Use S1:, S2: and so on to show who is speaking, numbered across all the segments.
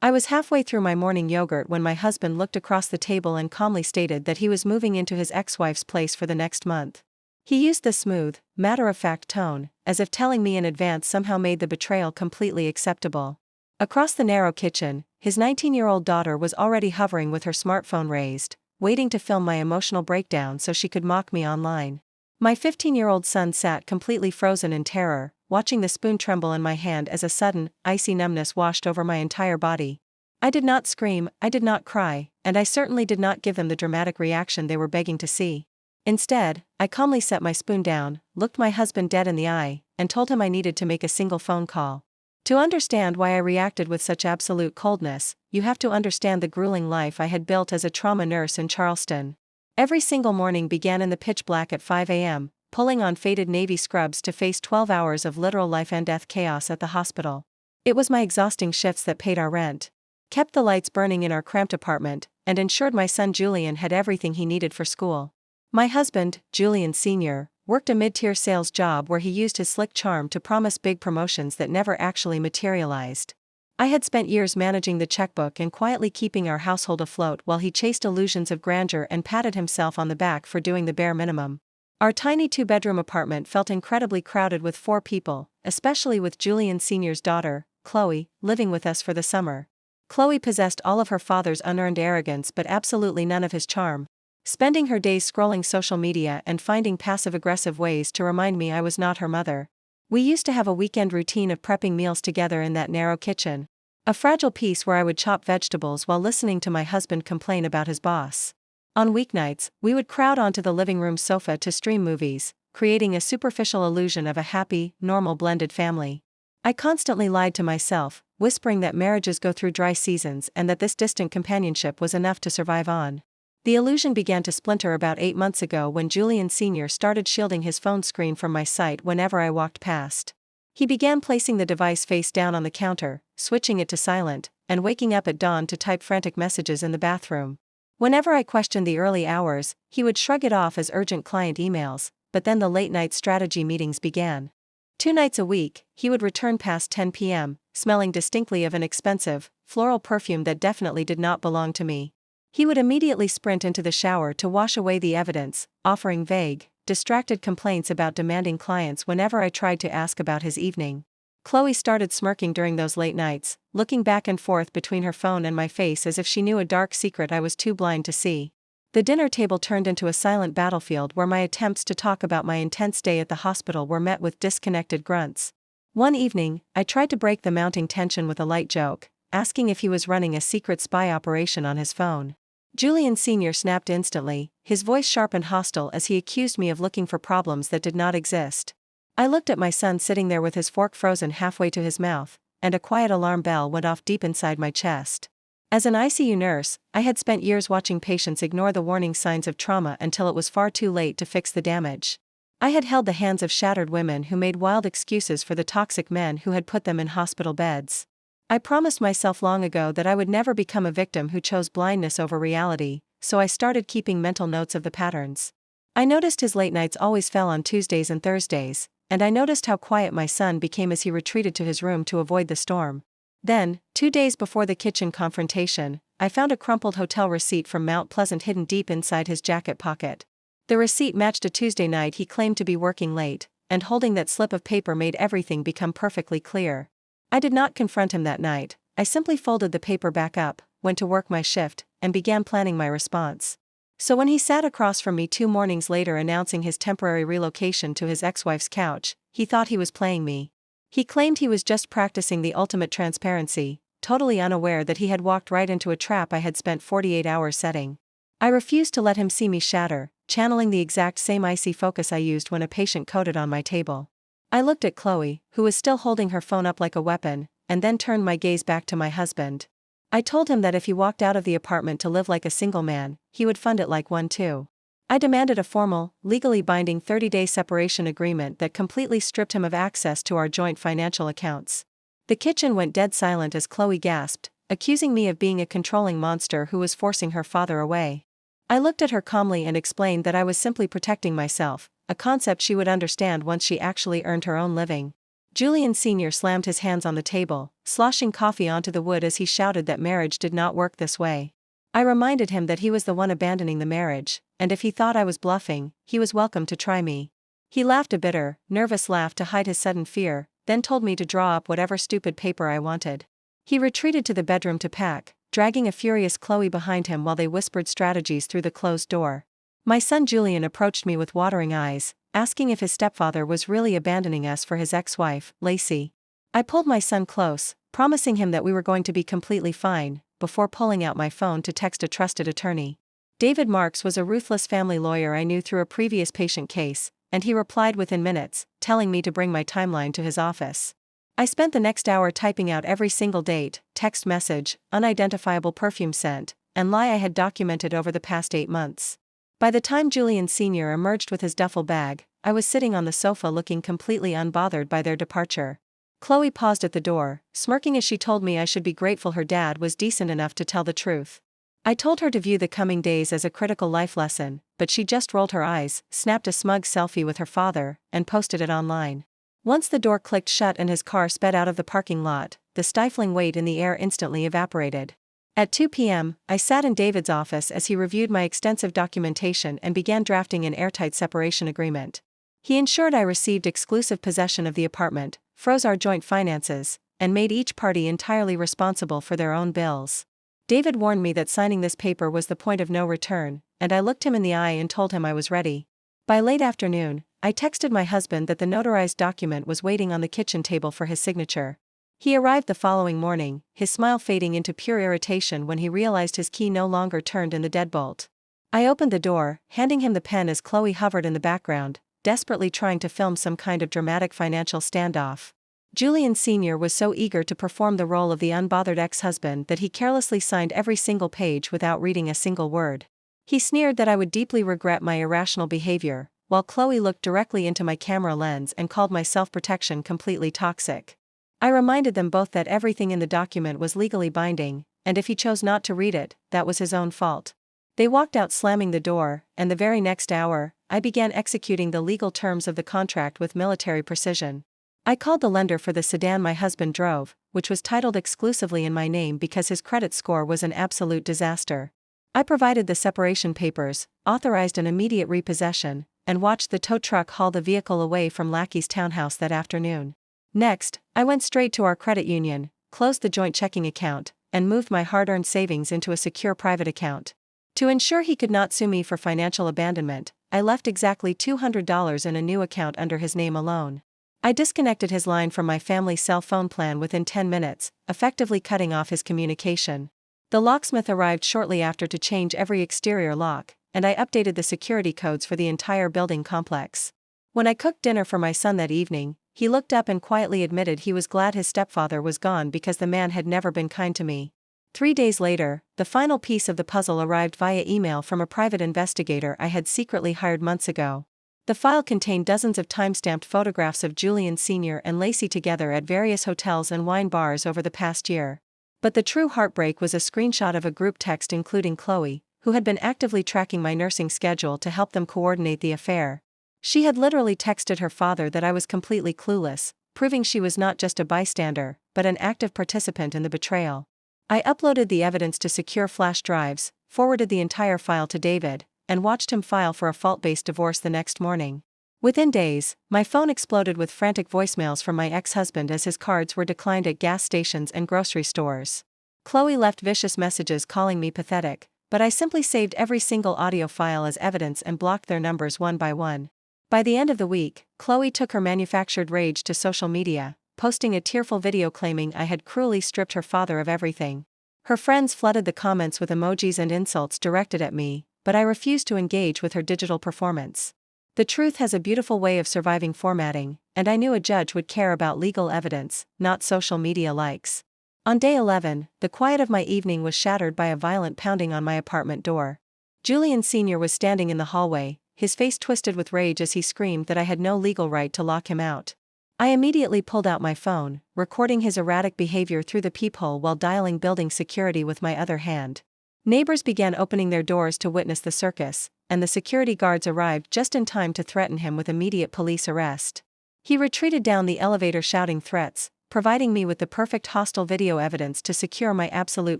S1: I was halfway through my morning yogurt when my husband looked across the table and calmly stated that he was moving into his ex-wife's place for the next month. He used the smooth, matter-of-fact tone, as if telling me in advance somehow made the betrayal completely acceptable. Across the narrow kitchen, his 19-year-old daughter was already hovering with her smartphone raised, waiting to film my emotional breakdown so she could mock me online. My 15-year-old son sat completely frozen in terror, watching the spoon tremble in my hand as a sudden, icy numbness washed over my entire body. I did not scream, I did not cry, and I certainly did not give them the dramatic reaction they were begging to see. Instead, I calmly set my spoon down, looked my husband dead in the eye, and told him I needed to make a single phone call. To understand why I reacted with such absolute coldness, you have to understand the grueling life I had built as a trauma nurse in Charleston. Every single morning began in the pitch black at 5 a.m., pulling on faded Navy scrubs to face 12 hours of literal life and death chaos at the hospital. It was my exhausting shifts that paid our rent, kept the lights burning in our cramped apartment, and ensured my son Julian had everything he needed for school. My husband, Julian Sr., worked a mid-tier sales job where he used his slick charm to promise big promotions that never actually materialized. I had spent years managing the checkbook and quietly keeping our household afloat while he chased illusions of grandeur and patted himself on the back for doing the bare minimum. Our tiny two-bedroom apartment felt incredibly crowded with 4 people, especially with Julian Sr.'s daughter, Chloe, living with us for the summer. Chloe possessed all of her father's unearned arrogance but absolutely none of his charm, spending her days scrolling social media and finding passive-aggressive ways to remind me I was not her mother. We used to have a weekend routine of prepping meals together in that narrow kitchen, a fragile piece where I would chop vegetables while listening to my husband complain about his boss. On weeknights, we would crowd onto the living room sofa to stream movies, creating a superficial illusion of a happy, normal blended family. I constantly lied to myself, whispering that marriages go through dry seasons and that this distant companionship was enough to survive on. The illusion began to splinter about 8 months ago when Julian Sr. started shielding his phone screen from my sight whenever I walked past. He began placing the device face down on the counter, switching it to silent, and waking up at dawn to type frantic messages in the bathroom. Whenever I questioned the early hours, he would shrug it off as urgent client emails, but then the late-night strategy meetings began. 2 nights a week, he would return past 10 p.m., smelling distinctly of an expensive, floral perfume that definitely did not belong to me. He would immediately sprint into the shower to wash away the evidence, offering vague, distracted complaints about demanding clients whenever I tried to ask about his evening. Chloe started smirking during those late nights, looking back and forth between her phone and my face as if she knew a dark secret I was too blind to see. The dinner table turned into a silent battlefield where my attempts to talk about my intense day at the hospital were met with disconnected grunts. One evening, I tried to break the mounting tension with a light joke, asking if he was running a secret spy operation on his phone. Julian Sr. snapped instantly, his voice sharp and hostile as he accused me of looking for problems that did not exist. I looked at my son sitting there with his fork frozen halfway to his mouth, and a quiet alarm bell went off deep inside my chest. As an ICU nurse, I had spent years watching patients ignore the warning signs of trauma until it was far too late to fix the damage. I had held the hands of shattered women who made wild excuses for the toxic men who had put them in hospital beds. I promised myself long ago that I would never become a victim who chose blindness over reality, so I started keeping mental notes of the patterns. I noticed his late nights always fell on Tuesdays and Thursdays, and I noticed how quiet my son became as he retreated to his room to avoid the storm. Then, 2 days before the kitchen confrontation, I found a crumpled hotel receipt from Mount Pleasant hidden deep inside his jacket pocket. The receipt matched a Tuesday night he claimed to be working late, and holding that slip of paper made everything become perfectly clear. I did not confront him that night. I simply folded the paper back up, went to work my shift, and began planning my response. So when he sat across from me 2 mornings later announcing his temporary relocation to his ex-wife's couch, he thought he was playing me. He claimed he was just practicing the ultimate transparency, totally unaware that he had walked right into a trap I had spent 48 hours setting. I refused to let him see me shatter, channeling the exact same icy focus I used when a patient coded on my table. I looked at Chloe, who was still holding her phone up like a weapon, and then turned my gaze back to my husband. I told him that if he walked out of the apartment to live like a single man, he would fund it like one too. I demanded a formal, legally binding 30-day separation agreement that completely stripped him of access to our joint financial accounts. The kitchen went dead silent as Chloe gasped, accusing me of being a controlling monster who was forcing her father away. I looked at her calmly and explained that I was simply protecting myself, a concept she would understand once she actually earned her own living. Julian Sr. slammed his hands on the table, sloshing coffee onto the wood as he shouted that marriage did not work this way. I reminded him that he was the one abandoning the marriage, and if he thought I was bluffing, he was welcome to try me. He laughed a bitter, nervous laugh to hide his sudden fear, then told me to draw up whatever stupid paper I wanted. He retreated to the bedroom to pack, dragging a furious Chloe behind him while they whispered strategies through the closed door. My son Julian approached me with watering eyes, asking if his stepfather was really abandoning us for his ex-wife, Lacey. I pulled my son close, promising him that we were going to be completely fine, before pulling out my phone to text a trusted attorney. David Marks was a ruthless family lawyer I knew through a previous patient case, and he replied within minutes, telling me to bring my timeline to his office. I spent the next hour typing out every single date, text message, unidentifiable perfume scent, and lie I had documented over the past 8 months. By the time Julian Sr. emerged with his duffel bag, I was sitting on the sofa looking completely unbothered by their departure. Chloe paused at the door, smirking as she told me I should be grateful her dad was decent enough to tell the truth. I told her to view the coming days as a critical life lesson, but she just rolled her eyes, snapped a smug selfie with her father, and posted it online. Once the door clicked shut and his car sped out of the parking lot, the stifling weight in the air instantly evaporated. At 2 p.m., I sat in David's office as he reviewed my extensive documentation and began drafting an airtight separation agreement. He ensured I received exclusive possession of the apartment, froze our joint finances, and made each party entirely responsible for their own bills. David warned me that signing this paper was the point of no return, and I looked him in the eye and told him I was ready. By late afternoon, I texted my husband that the notarized document was waiting on the kitchen table for his signature. He arrived the following morning, his smile fading into pure irritation when he realized his key no longer turned in the deadbolt. I opened the door, handing him the pen as Chloe hovered in the background, desperately trying to film some kind of dramatic financial standoff. Julian Sr. was so eager to perform the role of the unbothered ex-husband that he carelessly signed every single page without reading a single word. He sneered that I would deeply regret my irrational behavior, while Chloe looked directly into my camera lens and called my self-protection completely toxic. I reminded them both that everything in the document was legally binding, and if he chose not to read it, that was his own fault. They walked out slamming the door, and the very next hour, I began executing the legal terms of the contract with military precision. I called the lender for the sedan my husband drove, which was titled exclusively in my name because his credit score was an absolute disaster. I provided the separation papers, authorized an immediate repossession, and watched the tow truck haul the vehicle away from Lackey's townhouse that afternoon. Next, I went straight to our credit union, closed the joint checking account, and moved my hard-earned savings into a secure private account. To ensure he could not sue me for financial abandonment, I left exactly $200 in a new account under his name alone. I disconnected his line from my family's cell phone plan within 10 minutes, effectively cutting off his communication. The locksmith arrived shortly after to change every exterior lock, and I updated the security codes for the entire building complex. When I cooked dinner for my son that evening, he looked up and quietly admitted he was glad his stepfather was gone because the man had never been kind to me. 3 days later, the final piece of the puzzle arrived via email from a private investigator I had secretly hired months ago. The file contained dozens of time-stamped photographs of Julian Sr. and Lacey together at various hotels and wine bars over the past year. But the true heartbreak was a screenshot of a group text including Chloe, who had been actively tracking my nursing schedule to help them coordinate the affair. She had literally texted her father that I was completely clueless, proving she was not just a bystander, but an active participant in the betrayal. I uploaded the evidence to secure flash drives, forwarded the entire file to David, and watched him file for a fault-based divorce the next morning. Within days, my phone exploded with frantic voicemails from my ex-husband as his cards were declined at gas stations and grocery stores. Chloe left vicious messages calling me pathetic, but I simply saved every single audio file as evidence and blocked their numbers one by one. By the end of the week, Chloe took her manufactured rage to social media, posting a tearful video claiming I had cruelly stripped her father of everything. Her friends flooded the comments with emojis and insults directed at me, but I refused to engage with her digital performance. The truth has a beautiful way of surviving formatting, and I knew a judge would care about legal evidence, not social media likes. On day 11, the quiet of my evening was shattered by a violent pounding on my apartment door. Julian Sr. was standing in the hallway, his face twisted with rage as he screamed that I had no legal right to lock him out. I immediately pulled out my phone, recording his erratic behavior through the peephole while dialing building security with my other hand. Neighbors began opening their doors to witness the circus, and the security guards arrived just in time to threaten him with immediate police arrest. He retreated down the elevator shouting threats, providing me with the perfect hostile video evidence to secure my absolute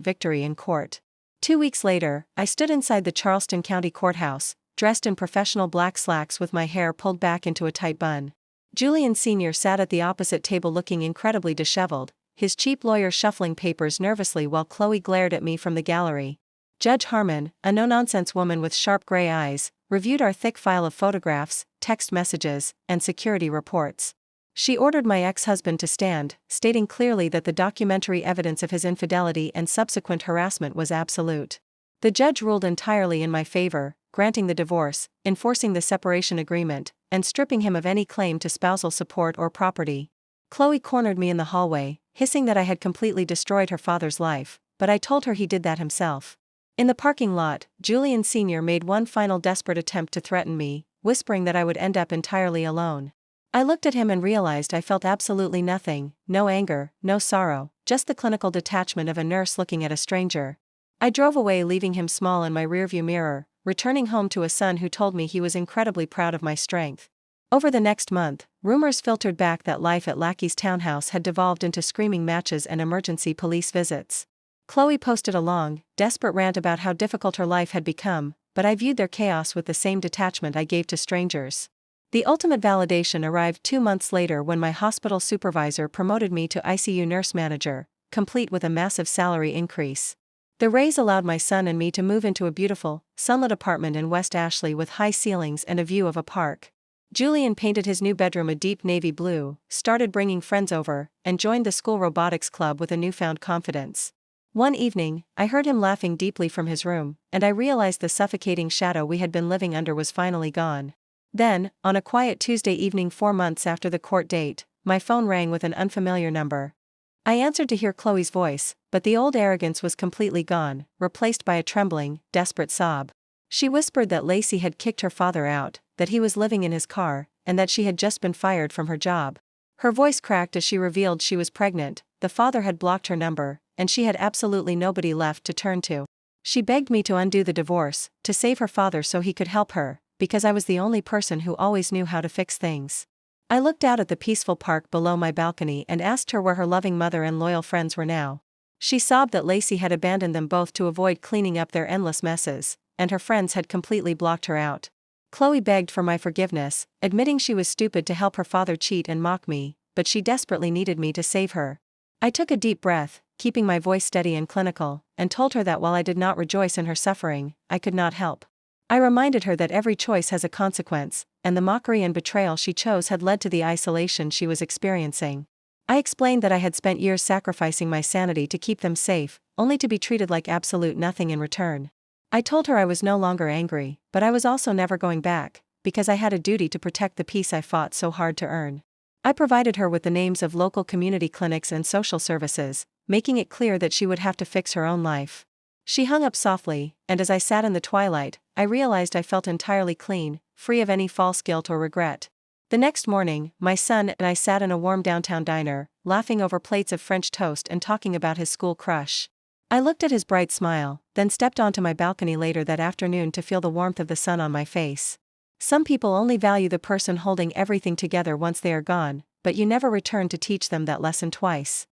S1: victory in court. 2 weeks later, I stood inside the Charleston County Courthouse, dressed in professional black slacks with my hair pulled back into a tight bun. Julian Sr. sat at the opposite table looking incredibly disheveled, his cheap lawyer shuffling papers nervously while Chloe glared at me from the gallery. Judge Harmon, a no-nonsense woman with sharp gray eyes, reviewed our thick file of photographs, text messages, and security reports. She ordered my ex-husband to stand, stating clearly that the documentary evidence of his infidelity and subsequent harassment was absolute. The judge ruled entirely in my favor, granting the divorce, enforcing the separation agreement, and stripping him of any claim to spousal support or property. Chloe cornered me in the hallway, hissing that I had completely destroyed her father's life, but I told her he did that himself. In the parking lot, Julian Sr. made one final desperate attempt to threaten me, whispering that I would end up entirely alone. I looked at him and realized I felt absolutely nothing, no anger, no sorrow, just the clinical detachment of a nurse looking at a stranger. I drove away, leaving him small in my rearview mirror, returning home to a son who told me he was incredibly proud of my strength. Over the next month, rumors filtered back that life at Lackey's townhouse had devolved into screaming matches and emergency police visits. Chloe posted a long, desperate rant about how difficult her life had become, but I viewed their chaos with the same detachment I gave to strangers. The ultimate validation arrived 2 months later when my hospital supervisor promoted me to ICU nurse manager, complete with a massive salary increase. The raise allowed my son and me to move into a beautiful, sunlit apartment in West Ashley with high ceilings and a view of a park. Julian painted his new bedroom a deep navy blue, started bringing friends over, and joined the school robotics club with a newfound confidence. One evening, I heard him laughing deeply from his room, and I realized the suffocating shadow we had been living under was finally gone. Then, on a quiet Tuesday evening 4 months after the court date, my phone rang with an unfamiliar number. I answered to hear Chloe's voice, but the old arrogance was completely gone, replaced by a trembling, desperate sob. She whispered that Lacey had kicked her father out, that he was living in his car, and that she had just been fired from her job. Her voice cracked as she revealed she was pregnant, the father had blocked her number, and she had absolutely nobody left to turn to. She begged me to undo the divorce, to save her father so he could help her, because I was the only person who always knew how to fix things. I looked out at the peaceful park below my balcony and asked her where her loving mother and loyal friends were now. She sobbed that Lacey had abandoned them both to avoid cleaning up their endless messes, and her friends had completely blocked her out. Chloe begged for my forgiveness, admitting she was stupid to help her father cheat and mock me, but she desperately needed me to save her. I took a deep breath, keeping my voice steady and clinical, and told her that while I did not rejoice in her suffering, I could not help. I reminded her that every choice has a consequence, and the mockery and betrayal she chose had led to the isolation she was experiencing. I explained that I had spent years sacrificing my sanity to keep them safe, only to be treated like absolute nothing in return. I told her I was no longer angry, but I was also never going back, because I had a duty to protect the peace I fought so hard to earn. I provided her with the names of local community clinics and social services, making it clear that she would have to fix her own life. She hung up softly, and as I sat in the twilight, I realized I felt entirely clean, free of any false guilt or regret. The next morning, my son and I sat in a warm downtown diner, laughing over plates of French toast and talking about his school crush. I looked at his bright smile, then stepped onto my balcony later that afternoon to feel the warmth of the sun on my face. Some people only value the person holding everything together once they are gone, but you never return to teach them that lesson twice.